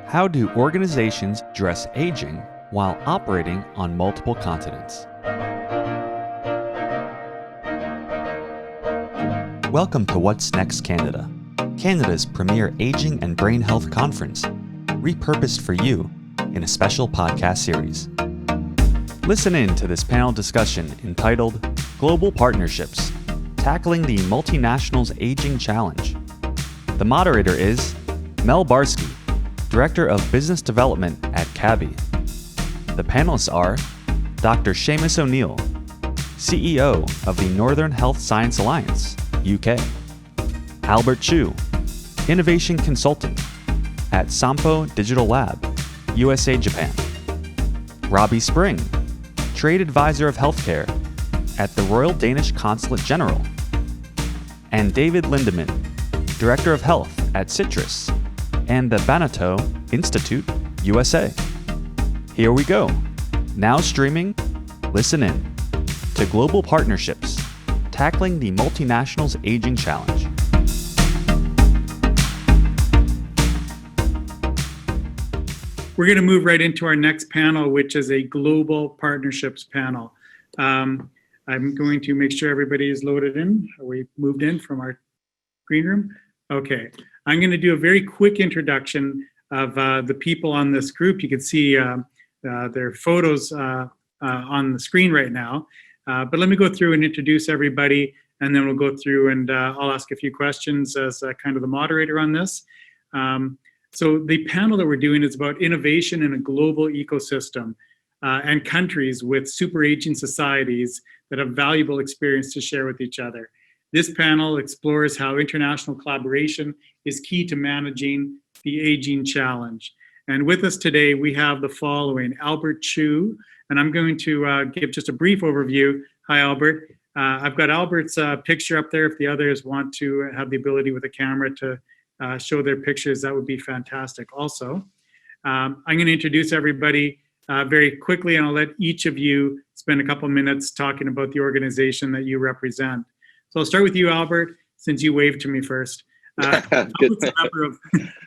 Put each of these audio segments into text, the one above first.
How do organizations address aging while operating on multiple continents? Welcome to What's Next Canada, Canada's premier aging and brain health conference, repurposed for you in a special podcast series. Listen in to this panel discussion entitled Global Partnerships, Tackling the Multinational's Aging Challenge. The moderator is Mel Barsky, Director of Business Development at CABI. The panelists are Dr. Seamus O'Neil, CEO of the Northern Health Science Alliance, UK, Albert Chu, Innovation Consultant at SOMPO Digital Lab, USA, Japan, Robby Spring, Trade Advisor of Healthcare at the Royal Danish Consulate General, and David Lindeman, Director of Health at CITRIS and the Banatao Institute, USA. Here we go. Now streaming, listen in to Global Partnerships, Tackling the Multinational's Aging Challenge. We're going to move right into our next panel, which is a Global Partnerships panel. I'm going to make sure everybody is loaded in. We moved in from our green room. Okay, I'm going to do a very quick introduction of the people on this group. You can see their photos on the screen right now. But let me go through and introduce everybody, and then we'll go through and I'll ask a few questions as kind of the moderator on this. So the panel that we're doing is about innovation in a global ecosystem and countries with super aging societies that have valuable experience to share with each other. This panel explores how international collaboration is key to managing the aging challenge. And with us today, we have the following: Albert Chu, and I'm going to give just a brief overview. Hi, Albert. I've got Albert's picture up there. If the others want to have the ability with a camera to show their pictures, that would be fantastic also. I'm going to introduce everybody very quickly, and I'll let each of you spend a couple minutes talking about the organization that you represent. So I'll start with you, Albert, since you waved to me first. Albert's a member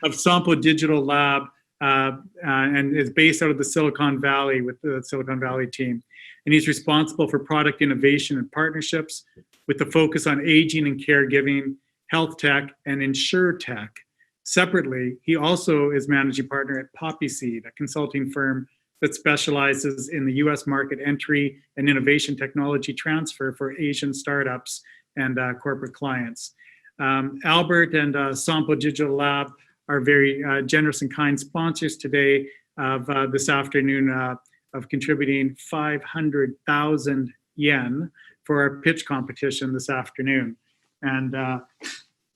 of SOMPO Digital Lab and is based out of the Silicon Valley with the Silicon Valley team. And he's responsible for product innovation and partnerships with the focus on aging and caregiving, health tech, and insure tech. Separately, he also is managing partner at Poppyseed, a consulting firm that specializes in the US market entry and innovation technology transfer for Asian startups and corporate clients. Albert and SOMPO Digital Lab are very generous and kind sponsors today of this afternoon of contributing 500,000 yen for our pitch competition this afternoon. And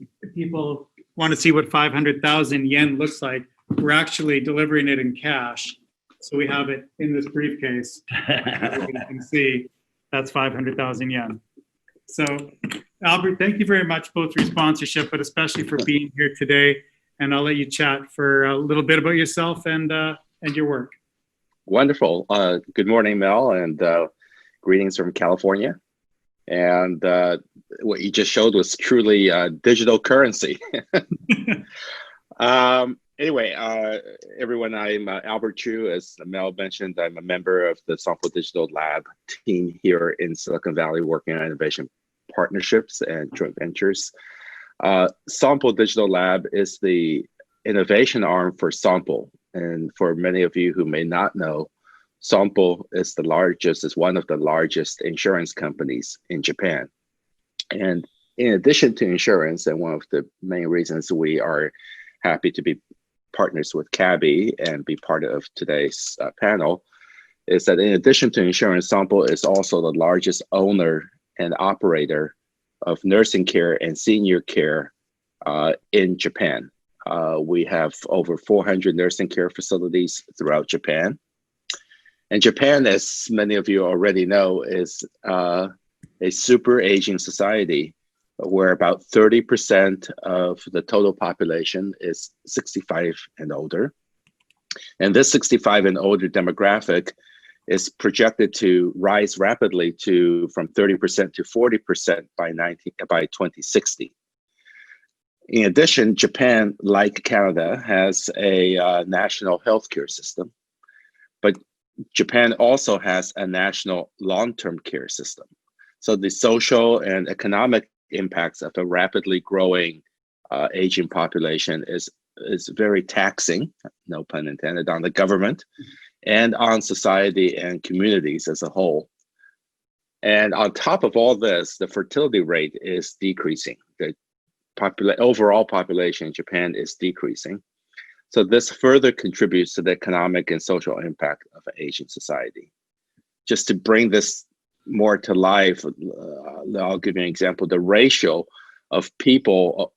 if people want to see what 500,000 yen looks like, we're actually delivering it in cash. So we have it in this briefcase. You can see that's 500,000 yen. So Albert, thank you very much, both for your sponsorship, but especially for being here today. And I'll let you chat for a little bit about yourself and your work. Wonderful. Good morning, Mel, and greetings from California. And what you just showed was truly digital currency. Anyway, everyone, I'm Albert Chu. As Mel mentioned, I'm a member of the SOMPO Digital Lab team here in Silicon Valley, working on innovation partnerships and joint ventures. SOMPO Digital Lab is the innovation arm for SOMPO. And for many of you who may not know, SOMPO is one of the largest insurance companies in Japan. And in addition to insurance, and one of the main reasons we are happy to be partners with CABI and be part of today's panel, is that in addition to insurance, SOMPO is also the largest owner and operator of nursing care and senior care in Japan. We have over 400 nursing care facilities throughout Japan. And Japan, as many of you already know, is a super aging society where about 30% of the total population is 65 and older. And this 65 and older demographic is projected to rise rapidly from 30% to 40% by 2060. In addition, Japan, like Canada, has a national healthcare system, but Japan also has a national long-term care system. So the social and economic impacts of a rapidly growing aging population is very taxing, no pun intended, on the government and on society and communities as a whole. And on top of all this, the fertility rate is decreasing. The overall population in Japan is decreasing. So this further contributes to the economic and social impact of an aging society. Just to bring this more to life, I'll give you an example. The ratio of people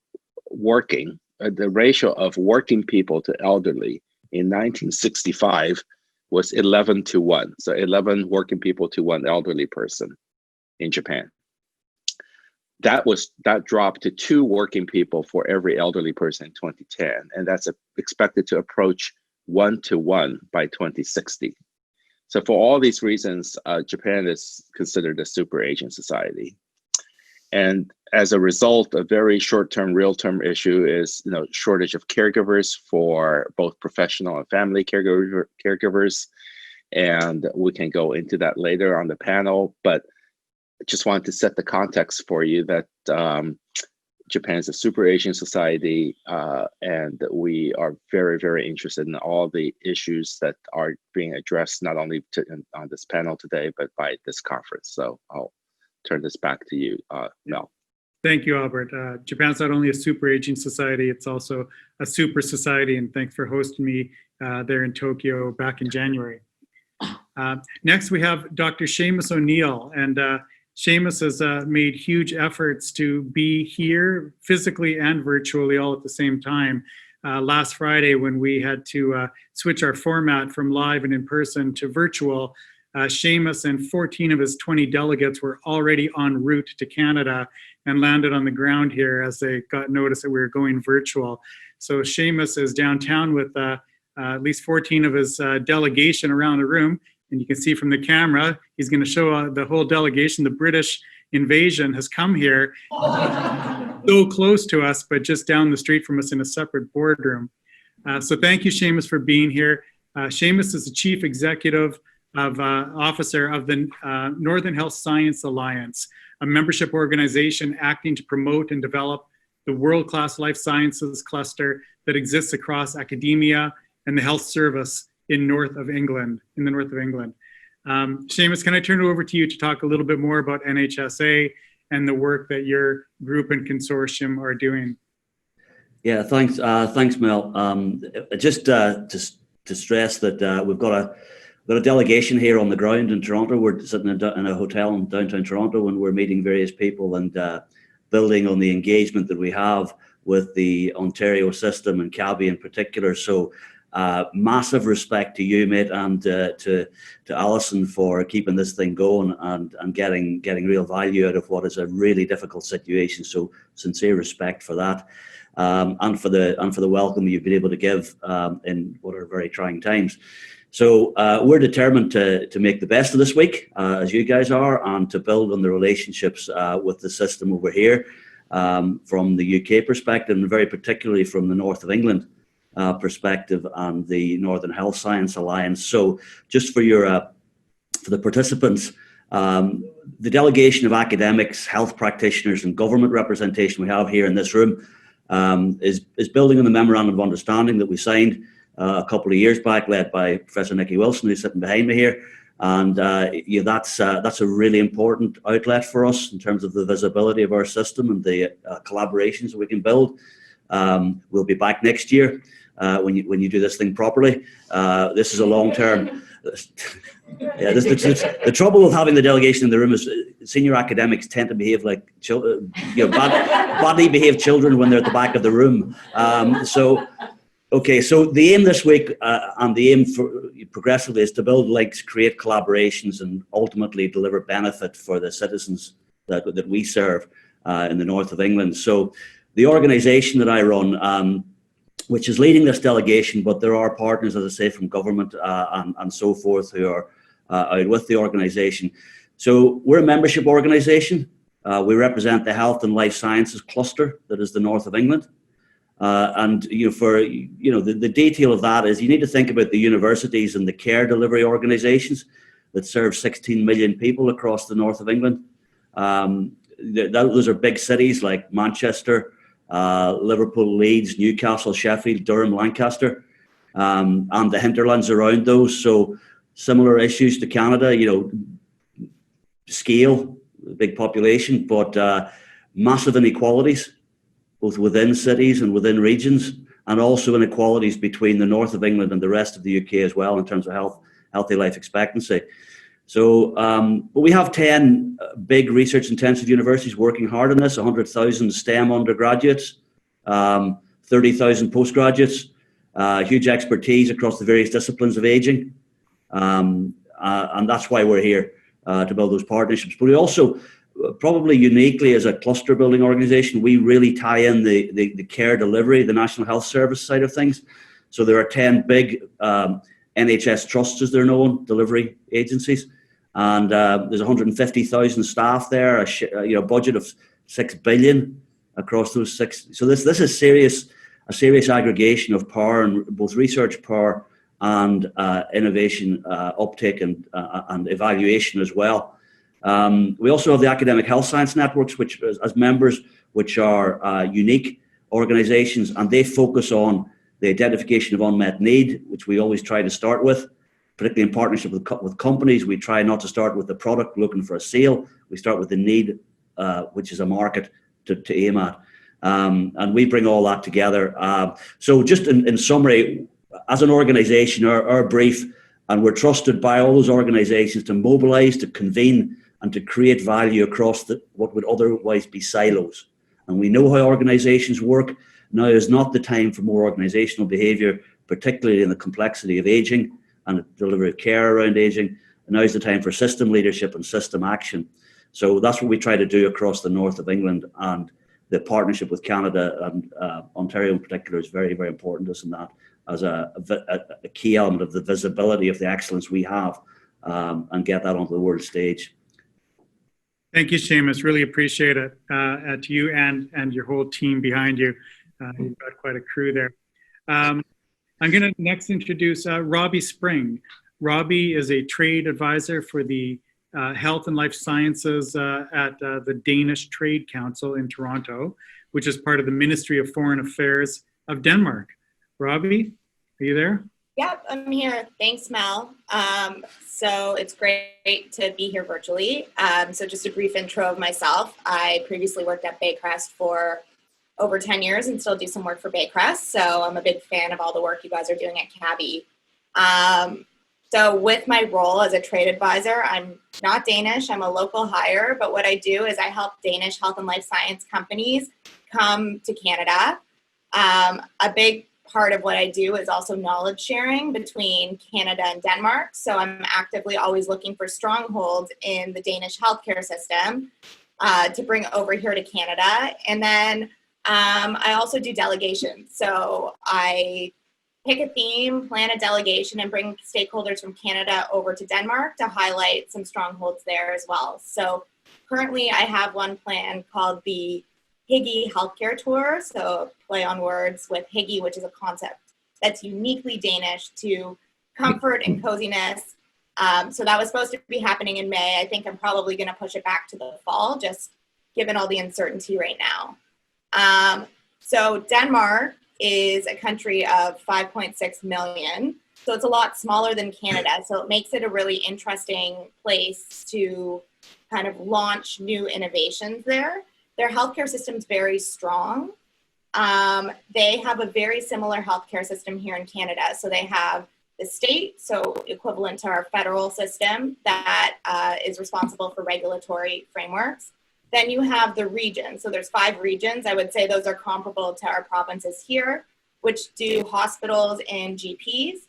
working, the ratio of working people to elderly in 1965 was 11-1. So 11 working people to 1 elderly person in Japan. That dropped to 2 working people for every elderly person in 2010, and that's expected to approach 1-1 by 2060. So for all these reasons, Japan is considered a super aging society. And as a result, a very short-term, real-term issue is shortage of caregivers for both professional and family caregivers. And we can go into that later on the panel, but I just wanted to set the context for you that Japan is a super aging society, and we are very, very interested in all the issues that are being addressed, not only on this panel today, but by this conference. So I'll turn this back to you, Mel. Thank you, Albert. Japan's not only a super aging society, it's also a super society, and thanks for hosting me there in Tokyo back in January. Next, we have Dr. Sheamus O'Neil, and Seamus has made huge efforts to be here physically and virtually all at the same time. Last Friday, when we had to switch our format from live and in person to virtual, Seamus and 14 of his 20 delegates were already en route to Canada and landed on the ground here as they got notice that we were going virtual. So Seamus is downtown with at least 14 of his delegation around the room. And you can see from the camera, he's going to show the whole delegation. The British invasion has come here so close to us, but just down the street from us in a separate boardroom. So thank you, Seamus, for being here. Seamus is the Chief Executive Officer of the Northern Health Science Alliance, a membership organization acting to promote and develop the world-class life sciences cluster that exists across academia and the health service in the north of England. Seamus, can I turn it over to you to talk a little bit more about NHSA and the work that your group and consortium are doing? Yeah, thanks, Mel. Just to stress that we've got a delegation here on the ground in Toronto. We're sitting in a hotel in downtown Toronto, and we're meeting various people and building on the engagement that we have with the Ontario system and CABI in particular. So massive respect to you, mate, and to Alison for keeping this thing going and getting real value out of what is a really difficult situation. So sincere respect for that, and for the welcome you've been able to give in what are very trying times. So we're determined to make the best of this week, as you guys are, and to build on the relationships with the system over here from the UK perspective, and very particularly from the north of England perspective and the Northern Health Science Alliance. So just for the participants, the delegation of academics, health practitioners and government representation we have here in this room is building on the memorandum of understanding that we signed a couple of years back, led by Professor Nikki Wilson, who's sitting behind me here. And that's a really important outlet for us in terms of the visibility of our system and the collaborations that we can build. We'll be back next year when you do this thing properly. This is a long-term. Yeah, the trouble with having the delegation in the room is senior academics tend to behave like children, badly behaved children when they're at the back of the room. Okay, so the aim this week and the aim for progressively is to build links, create collaborations, and ultimately deliver benefit for the citizens that we serve in the north of England. So the organisation that I run, which is leading this delegation, but there are partners, as I say, from government and so forth who are out with the organisation. So we're a membership organisation. We represent the health and life sciences cluster that is the north of England. And the detail of that is you need to think about the universities and the care delivery organisations that serve 16 million people across the north of England. Those are big cities like Manchester, Liverpool, Leeds, Newcastle, Sheffield, Durham, Lancaster, and the hinterlands around those. So similar issues to Canada, scale, big population, but massive inequalities, both within cities and within regions, and also inequalities between the north of England and the rest of the UK as well in terms of healthy life expectancy. So, but we have 10 big research-intensive universities working hard on this, 100,000 STEM undergraduates, 30,000 postgraduates, huge expertise across the various disciplines of aging. And that's why we're here, to build those partnerships. But we also, probably uniquely as a cluster building organization, we really tie in the care delivery, the National Health Service side of things. So there are 10 big NHS trusts, as they're known, delivery agencies. And there's 150,000 staff there, a budget of 6 billion across those 6. So this is a serious aggregation of power, and both research power and innovation uptake and evaluation as well. We also have the academic health science networks, which as members, which are unique organizations, and they focus on the identification of unmet need, which we always try to start with, particularly in partnership with companies. We try not to start with the product looking for a sale. We start with the need, which is a market to aim at. And we bring all that together. So just in summary, as an organization, our brief, and we're trusted by all those organizations to mobilize, to convene, and to create value across what would otherwise be silos. And we know how organizations work. Now is not the time for more organizational behavior, particularly in the complexity of aging and the delivery of care around aging. And now is the time for system leadership and system action. So that's what we try to do across the north of England, and the partnership with Canada and Ontario in particular is very, very important to us in that, as a key element of the visibility of the excellence we have, and get that onto the world stage. Thank you, Seamus. Really appreciate it. To you and your whole team behind you. You've got quite a crew there. I'm going to next introduce Robby Spring. Robby is a trade advisor for the Health and Life Sciences at the Danish Trade Council in Toronto, which is part of the Ministry of Foreign Affairs of Denmark. Robby, are you there? Yep, I'm here. Thanks, Mel. So it's great to be here virtually. So just a brief intro of myself. I previously worked at Baycrest for over 10 years and still do some work for Baycrest. So I'm a big fan of all the work you guys are doing at CABI. So with my role as a trade advisor, I'm not Danish, I'm a local hire, but what I do is I help Danish health and life science companies come to Canada. A big part of what I do is also knowledge sharing between Canada and Denmark. So I'm actively always looking for strongholds in the Danish healthcare system to bring over here to Canada. And then I also do delegations. So I pick a theme, plan a delegation, and bring stakeholders from Canada over to Denmark to highlight some strongholds there as well. So currently I have one plan called the Hygge Healthcare Tour. So play on words with Hygge, which is a concept that's uniquely Danish to comfort and coziness. So that was supposed to be happening in May. I think I'm probably going to push it back to the fall, just given all the uncertainty right now. So Denmark is a country of 5.6 million. So it's a lot smaller than Canada. So it makes it a really interesting place to kind of launch new innovations there. Their healthcare system is very strong. They have a very similar healthcare system here in Canada. So they have the state, so equivalent to our federal system, that is responsible for regulatory frameworks. Then you have the region. So there's 5 regions. I would say those are comparable to our provinces here, which do hospitals and GPs.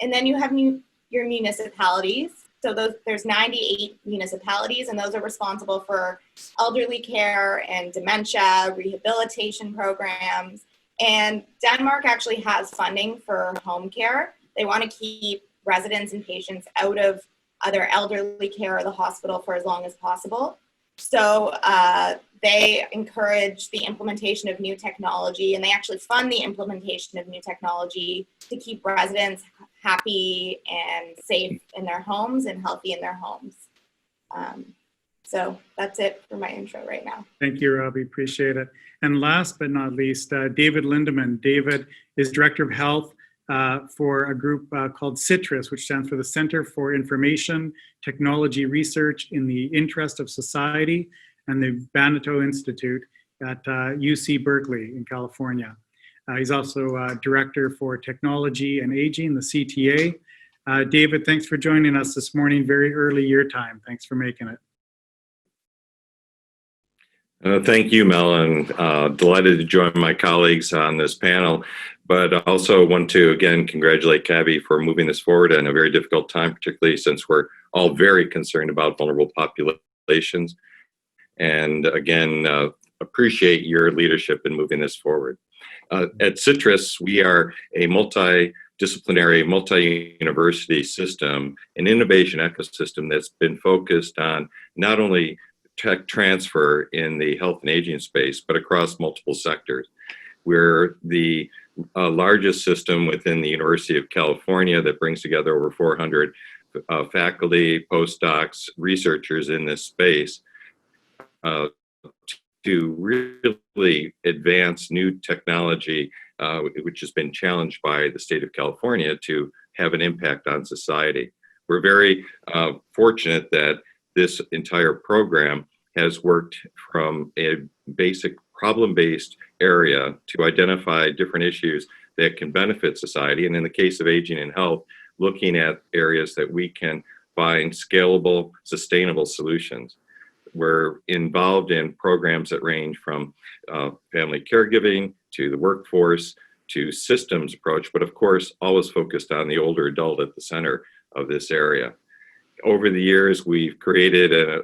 And then you have your municipalities. So there's 98 municipalities, and those are responsible for elderly care and dementia, rehabilitation programs. And Denmark actually has funding for home care. They want to keep residents and patients out of either elderly care or the hospital for as long as possible. So they encourage the implementation of new technology, and they actually fund the implementation of new technology to keep residents happy and safe in their homes and healthy in their homes. So that's it for my intro right now. Thank you, Robby. Appreciate it. And last but not least, David Lindeman. David is Director of Health for a group called CITRIS, which stands for the Center for Information Technology Research in the Interest of Society, and the Banatao Institute at UC Berkeley in California. He's also Director for Technology and Aging, the CTA. David, thanks for joining us this morning, very early your time. Thanks for making it. Thank you, Mel, and delighted to join my colleagues on this panel, but I also want to, again, congratulate CABI for moving this forward in a very difficult time, particularly since we're all very concerned about vulnerable populations. And again, appreciate your leadership in moving this forward. At CITRIS, we are a multidisciplinary, multi-university system, an innovation ecosystem that's been focused on not only tech transfer in the health and aging space, but across multiple sectors. We're the largest system within the University of California that brings together over 400 faculty, postdocs, researchers in this space to really advance new technology, which has been challenged by the state of California to have an impact on society. We're very fortunate that this entire program has worked from a basic problem-based area to identify different issues that can benefit society. And in the case of aging and health, looking at areas that we can find scalable, sustainable solutions. We're involved in programs that range from family caregiving to the workforce to systems approach, but of course, always focused on the older adult at the center of this area. Over the years, we've created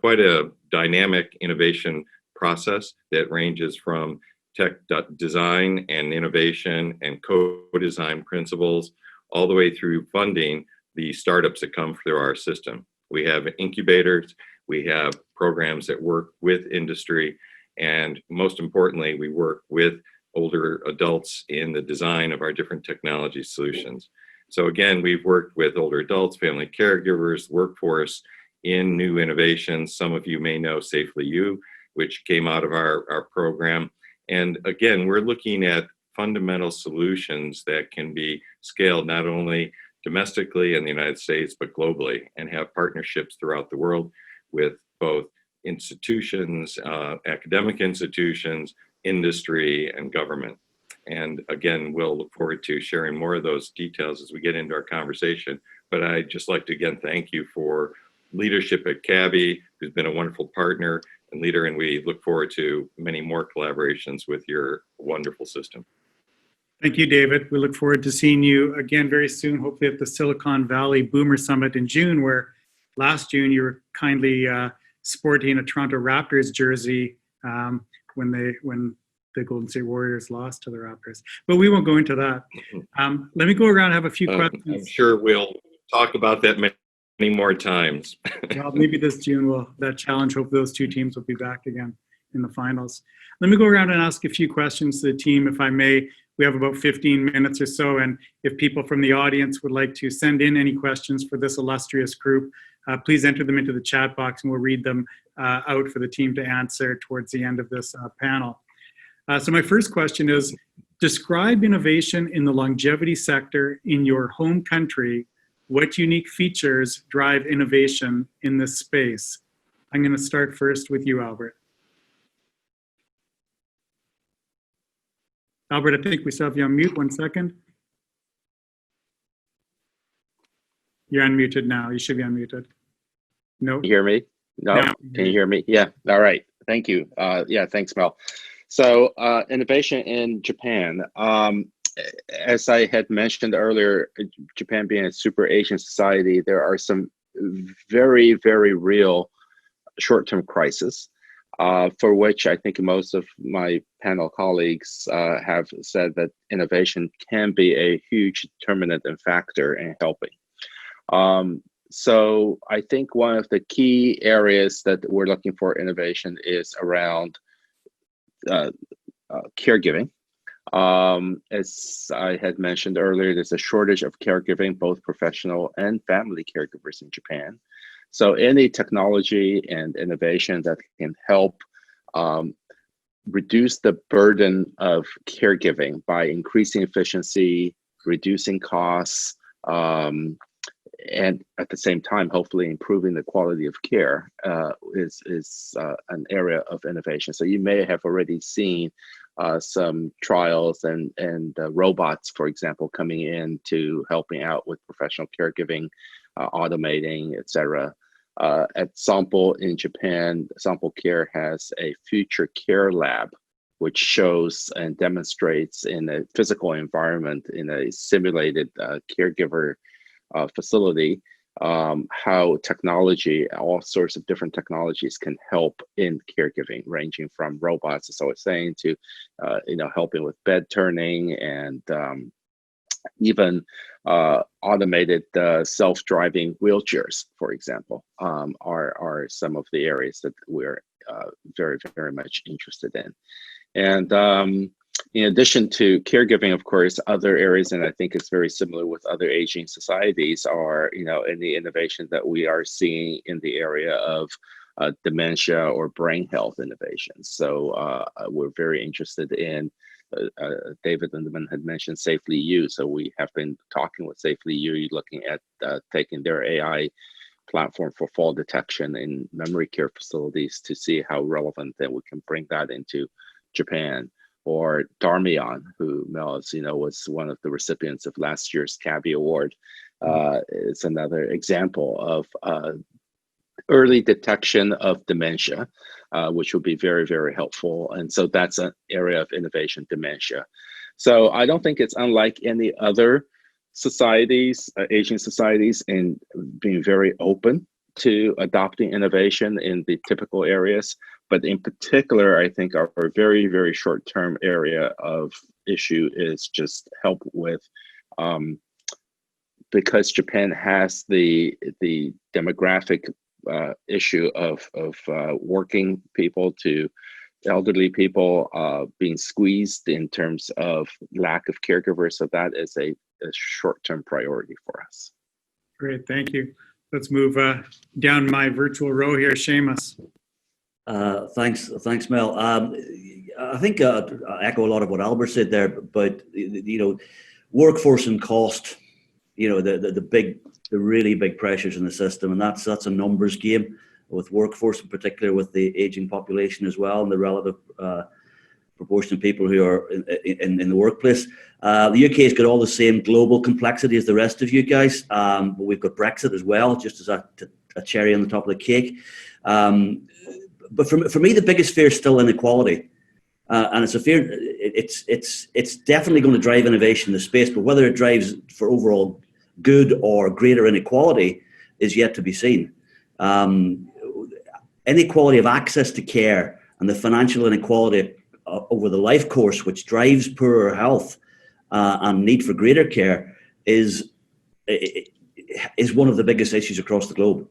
quite a dynamic innovation process that ranges from tech design and innovation and co-design principles, all the way through funding the startups that come through our system. We have incubators, we have programs that work with industry, and most importantly, we work with older adults in the design of our different technology solutions. So again, we've worked with older adults, family caregivers, workforce in new innovations. Some of you may know Safely You, which came out of our program. And again, we're looking at fundamental solutions that can be scaled not only domestically in the United States, but globally, and have partnerships throughout the world with both institutions, academic institutions, industry, and government. And again, we'll look forward to sharing more of those details as we get into our conversation. But I'd just like to again thank you for leadership at CABI, who's been a wonderful partner and leader, and we look forward to many more collaborations with your wonderful system. Thank you, David. We look forward to seeing you again very soon, hopefully at the Silicon Valley Boomer Summit in June, where last June you were kindly sporting a Toronto Raptors jersey when the Golden State Warriors lost to the Raptors. But we won't go into that. Let me go around and have a few questions. I'm sure we'll talk about that many more times. Well, maybe this June that challenge. Hope those two teams will be back again in the finals. Let me go around and ask a few questions to the team, if I may. We have about 15 minutes or so, and if people from the audience would like to send in any questions for this illustrious group, please enter them into the chat box and we'll read them out for the team to answer towards the end of this panel. So my first question is, describe innovation in the longevity sector in your home country. What unique features drive innovation in this space? I'm going to start first with you, Albert. Albert, I think we still have you on mute. 1 second. You're unmuted now. You should be unmuted. No. Can you hear me? No. No. Can you hear me? Yeah. All right. Thank you. Yeah. Thanks, Mel. So innovation in Japan. As I had mentioned earlier, Japan being a super Asian society, there are some very, very real short-term crises, for which I think most of my panel colleagues have said that innovation can be a huge determinant and factor in helping. So I think one of the key areas that we're looking for innovation is around caregiving. As I had mentioned earlier, there's a shortage of caregiving, both professional and family caregivers in Japan. So any technology and innovation that can help reduce the burden of caregiving by increasing efficiency, reducing costs, and at the same time, hopefully improving the quality of care is an area of innovation. So you may have already seen some trials and robots, for example, coming in to helping out with professional caregiving, automating, etc. At SOMPO in Japan, SOMPO Care has a future care lab, which shows and demonstrates in a physical environment in a simulated caregiver facility, how technology, all sorts of different technologies can help in caregiving, ranging from robots, as I was saying, to helping with bed turning and even automated self-driving wheelchairs, for example, are some of the areas that we're very, very much interested in. And in addition to caregiving, of course, other areas, and I think it's very similar with other aging societies, are in the innovation that we are seeing in the area of dementia or brain health innovations. So we're very interested in. David Lindeman had mentioned Safely U, so we have been talking with Safely U, looking at taking their AI platform for fall detection in memory care facilities to see how relevant that we can bring that into Japan. Or Darmian, who Mel, as you know, was one of the recipients of last year's CABI Award, is another example of early detection of dementia, which will be very, very helpful. And so that's an area of innovation, dementia. So I don't think it's unlike any other societies, Asian societies, in being very open to adopting innovation in the typical areas. But in particular, I think our very, very short-term area of issue is just help with, because Japan has the demographic issue of working people to elderly people being squeezed in terms of lack of caregivers. So that is a short-term priority for us. Great, thank you. Let's move down my virtual row here, Seamus. Thanks, Mel. I think I echo a lot of what Albert said there, but workforce and cost, the really big pressures in the system, and that's a numbers game with workforce, in particular with the aging population as well, and the relative proportion of people who are in the workplace. The UK has got all the same global complexity as the rest of you guys, but we've got Brexit as well, just as a cherry on the top of the cake. But for me, the biggest fear is still inequality, and it's a fear. It's definitely going to drive innovation in the space, but whether it drives for overall good or greater inequality is yet to be seen. Inequality of access to care and the financial inequality over the life course, which drives poorer health and need for greater care, is one of the biggest issues across the globe.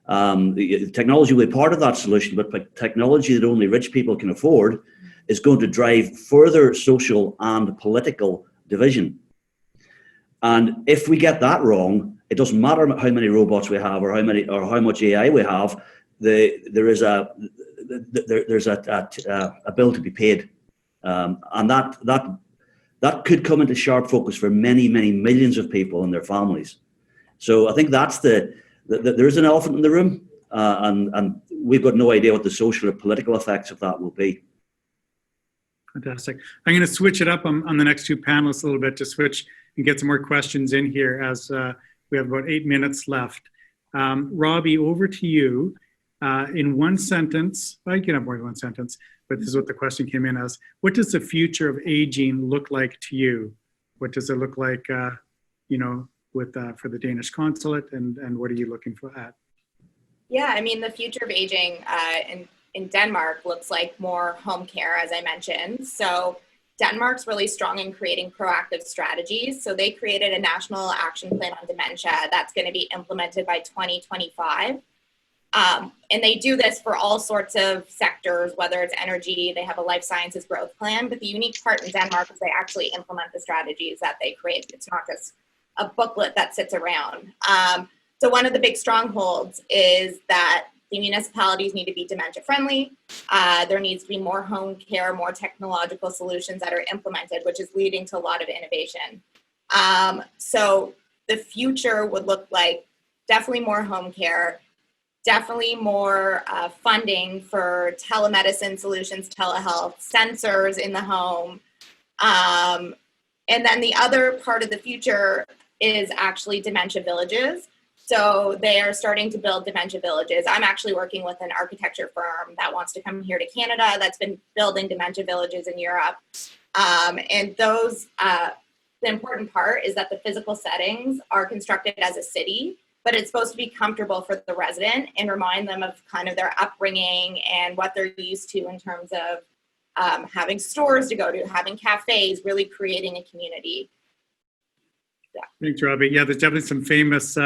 The technology will be part of that solution, but technology that only rich people can afford is going to drive further social and political division. And if we get that wrong, it doesn't matter how many robots we have or how much AI we have. There's a bill to be paid, and that could come into sharp focus for many millions of people and their families. So I think that's there is an elephant in the room, and we've got no idea what the social or political effects of that will be. Fantastic. I'm going to switch it up on the next two panelists a little bit to switch and get some more questions in here as we have about 8 minutes left. Robby, over to you. In one sentence, I can have more than one sentence, but this is what the question came in as. What does the future of aging look like to you? What does it look like, for the Danish Consulate, and what are you looking for at? Yeah, I mean, the future of aging in Denmark looks like more home care, as I mentioned. So Denmark's really strong in creating proactive strategies. So they created a national action plan on dementia that's going to be implemented by 2025. And they do this for all sorts of sectors, whether it's energy, they have a life sciences growth plan. But the unique part in Denmark is they actually implement the strategies that they create. It's not just a booklet that sits around. So one of the big strongholds is that the municipalities need to be dementia friendly. There needs to be more home care, more technological solutions that are implemented, which is leading to a lot of innovation. So the future would look like definitely more home care, definitely more funding for telemedicine solutions, telehealth, sensors in the home. And then the other part of the future is actually dementia villages. So they are starting to build dementia villages. I'm actually working with an architecture firm that wants to come here to Canada that's been building dementia villages in Europe. And those, the important part is that the physical settings are constructed as a city, but it's supposed to be comfortable for the resident and remind them of kind of their upbringing and what they're used to in terms of having stores to go to, having cafes, really creating a community. Yeah. Thanks, Robby. Yeah, there's definitely some famous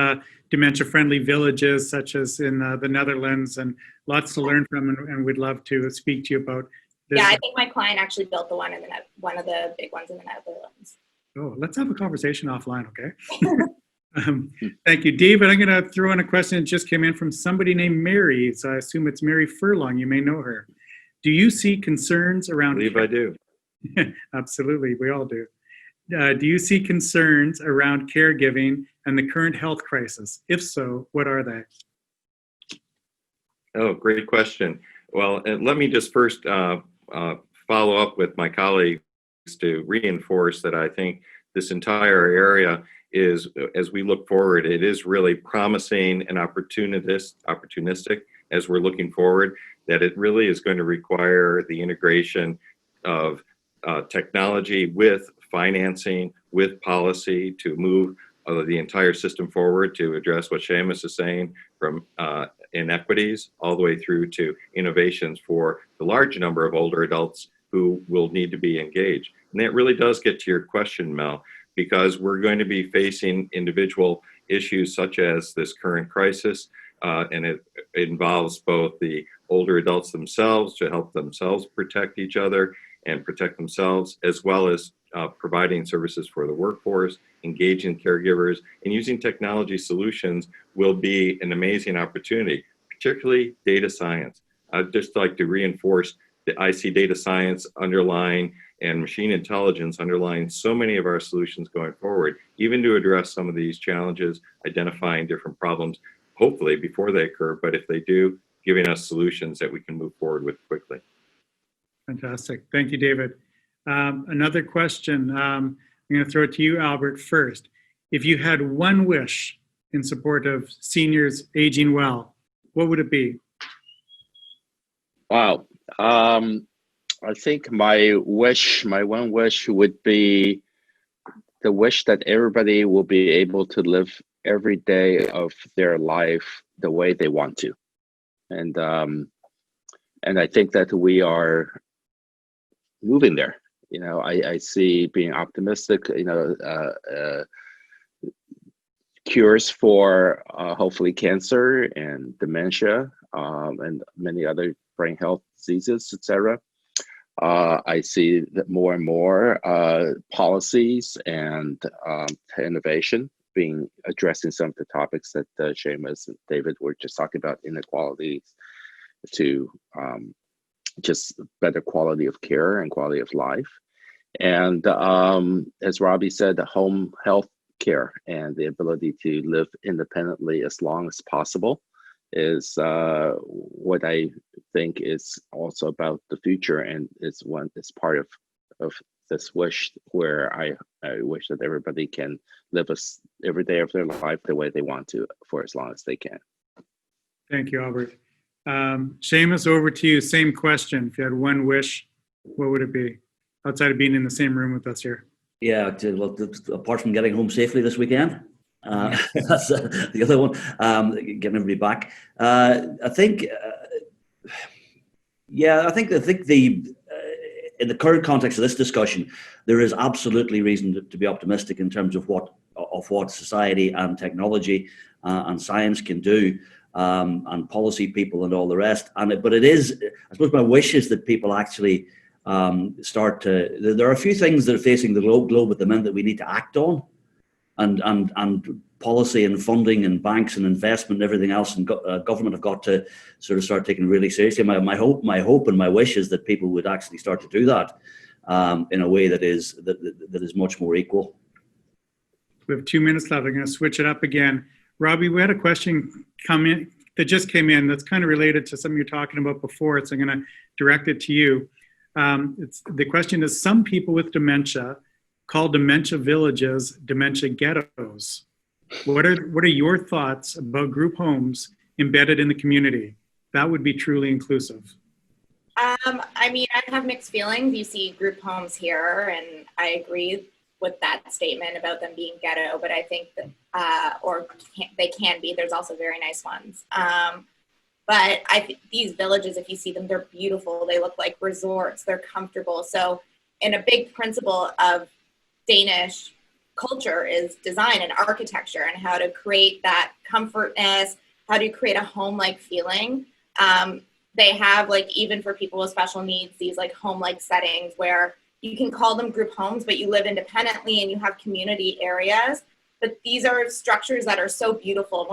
dementia-friendly villages, such as in the Netherlands, and lots to learn from, and we'd love to speak to you about this. Yeah, I think my client actually built the one in one of the big ones in the Netherlands. Oh, let's have a conversation offline, okay? Thank you. David, I'm going to throw in a question that just came in from somebody named Mary. So I assume it's Mary Furlong. You may know her. Do you see concerns around... I believe I do. Absolutely, we all do. Do you see concerns around caregiving and the current health crisis? If so, what are they? Oh, great question. Well, let me just first follow up with my colleagues to reinforce that I think this entire area is, as we look forward, it is really promising and opportunistic as we're looking forward, that it really is going to require the integration of technology with financing, with policy to move the entire system forward to address what Seamus is saying, from inequities all the way through to innovations for the large number of older adults who will need to be engaged. And that really does get to your question, Mel, because we're going to be facing individual issues such as this current crisis, and it involves both the older adults themselves to help themselves protect each other and protect themselves, as well as providing services for the workforce, engaging caregivers, and using technology solutions will be an amazing opportunity, particularly data science. I'd just like to reinforce that I see data science underlying and machine intelligence underlying so many of our solutions going forward, even to address some of these challenges, identifying different problems, hopefully before they occur, but if they do, giving us solutions that we can move forward with quickly. Fantastic. Thank you, David. Another question. I'm going to throw it to you, Albert, first. If you had one wish in support of seniors aging well, what would it be? Wow. I think my one wish would be the wish that everybody will be able to live every day of their life the way they want to. And I think that we are moving there. You know, I see being optimistic, you know, cures for hopefully cancer and dementia and many other brain health diseases, etc. I see that more and more policies and innovation being addressing some of the topics that Seamus and David were just talking about, inequalities to just better quality of care and quality of life. And as Robby said, the home health care and the ability to live independently as long as possible is what I think is also about the future, and it's part of this wish where I wish that everybody can live every day of their life the way they want to for as long as they can. Thank you, Albert. Seamus, over to you. Same question. If you had one wish, what would it be? Outside of being in the same room with us here. Yeah, well, apart from getting home safely this weekend, that's the other one, getting everybody back. I think the in the current context of this discussion, there is absolutely reason to be optimistic in terms of what society and technology and science can do, and policy people and all the rest. But it is, I suppose, my wish is that people actually start to. There are a few things that are facing the globe at the minute that we need to act on, and policy and funding and banks and investment and everything else, and government have got to sort of start taking really seriously. My hope and my wish is that people would actually start to do that in a way that is much more equal. We have 2 minutes left. I'm going to switch it up again. Robby, we had a question that came in that's kind of related to something you're talking about before, so I'm going to direct it to you. The question is, some people with dementia call dementia villages dementia ghettos. What are your thoughts about group homes embedded in the community? That would be truly inclusive. I mean, I have mixed feelings. You see group homes here, and I agree with that statement about them being ghetto, but I think that, they can be. There's also very nice ones. But I think these villages, if you see them, they're beautiful. They look like resorts. They're comfortable. So, and a big principle of Danish culture is design and architecture, and how to create that comfortness, how to create a home-like feeling. They have, like, even for people with special needs, these like home-like settings where you can call them group homes, but you live independently and you have community areas. But these are structures that are so beautiful.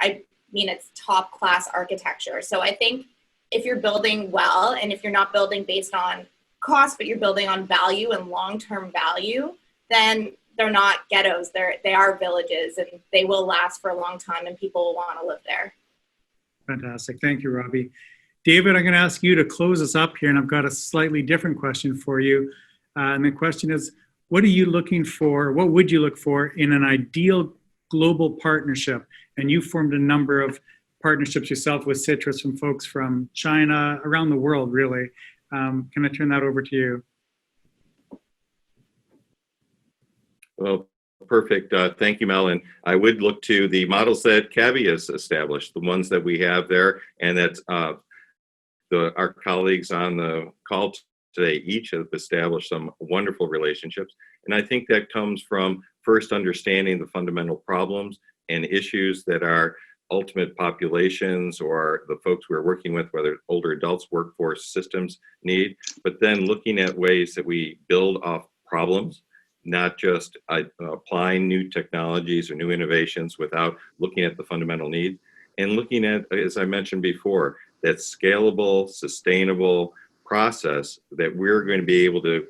I mean, it's top class architecture. So I think if you're building well, and if you're not building based on cost, but you're building on value and long-term value, then they're not ghettos. They are villages, and they will last for a long time, and people will want to live there. Fantastic. Thank you, Robby. David, I'm going to ask you to close us up here, and I've got a slightly different question for you. And the question is, what are you looking for? What would you look for in an ideal global partnership? And you formed a number of partnerships yourself with CITRIS from folks from China, around the world, really. Can I turn that over to you? Well, perfect. Thank you, Mel. And I would look to the models that CABI has established, the ones that we have there, and that our colleagues on the call today each have established some wonderful relationships. And I think that comes from first understanding the fundamental problems and issues that our ultimate populations or the folks we're working with, whether older adults, workforce systems need, but then looking at ways that we build off problems, not just applying new technologies or new innovations without looking at the fundamental need, and looking at, as I mentioned before, that scalable, sustainable process that we're going to be able to,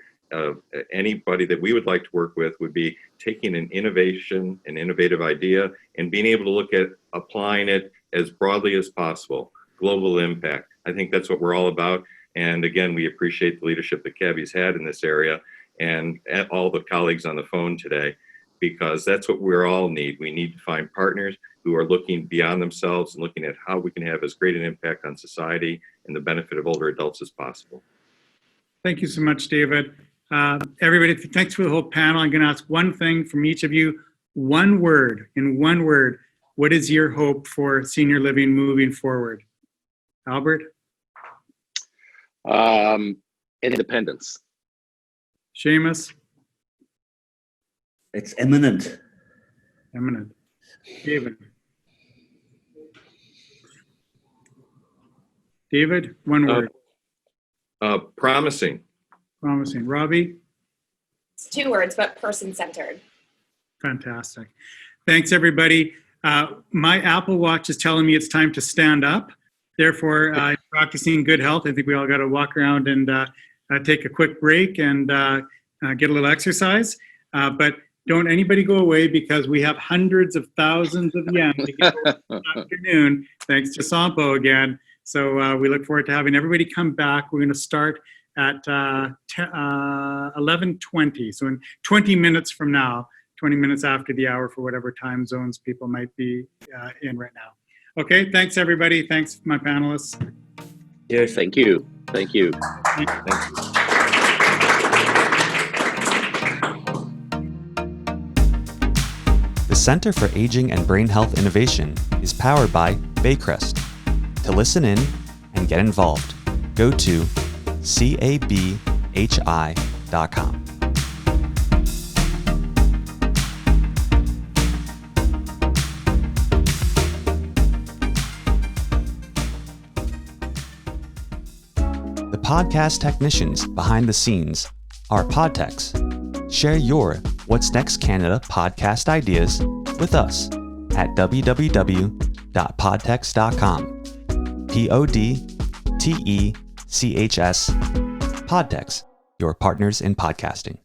anybody that we would like to work with would be taking an innovation, an innovative idea, and being able to look at applying it as broadly as possible, global impact. I think that's what we're all about. And again, we appreciate the leadership that CABI's had in this area, and all the colleagues on the phone today, because that's what we all need. We need to find partners who are looking beyond themselves and looking at how we can have as great an impact on society and the benefit of older adults as possible. Thank you so much, David. Everybody, thanks for the whole panel. I'm going to ask one thing from each of you. One word, in one word, what is your hope for senior living moving forward? Albert? Independence. Seamus? It's imminent. Imminent. David? David, one word. Promising. Promising. Robby? It's 2 words, but person-centered. Fantastic. Thanks, everybody. My Apple Watch is telling me it's time to stand up. Therefore, practicing good health, I think we all got to walk around and take a quick break and get a little exercise. But don't anybody go away, because we have hundreds of thousands of yen to give away this afternoon, thanks to SOMPO again. So we look forward to having everybody come back. We're going to start at 11:20. So in 20 minutes from now, 20 minutes after the hour, for whatever time zones people might be in right now. Okay, thanks everybody. Thanks my panelists. Yes, thank you. Thank you. Thank you. The Center for Aging and Brain Health Innovation is powered by Baycrest. To listen in and get involved, go to cab.org/innovation. The podcast technicians behind the scenes are Podtex. Share your What's Next Canada podcast ideas with us at www.podtex.com. PODTECHS. Podtex, your partners in podcasting.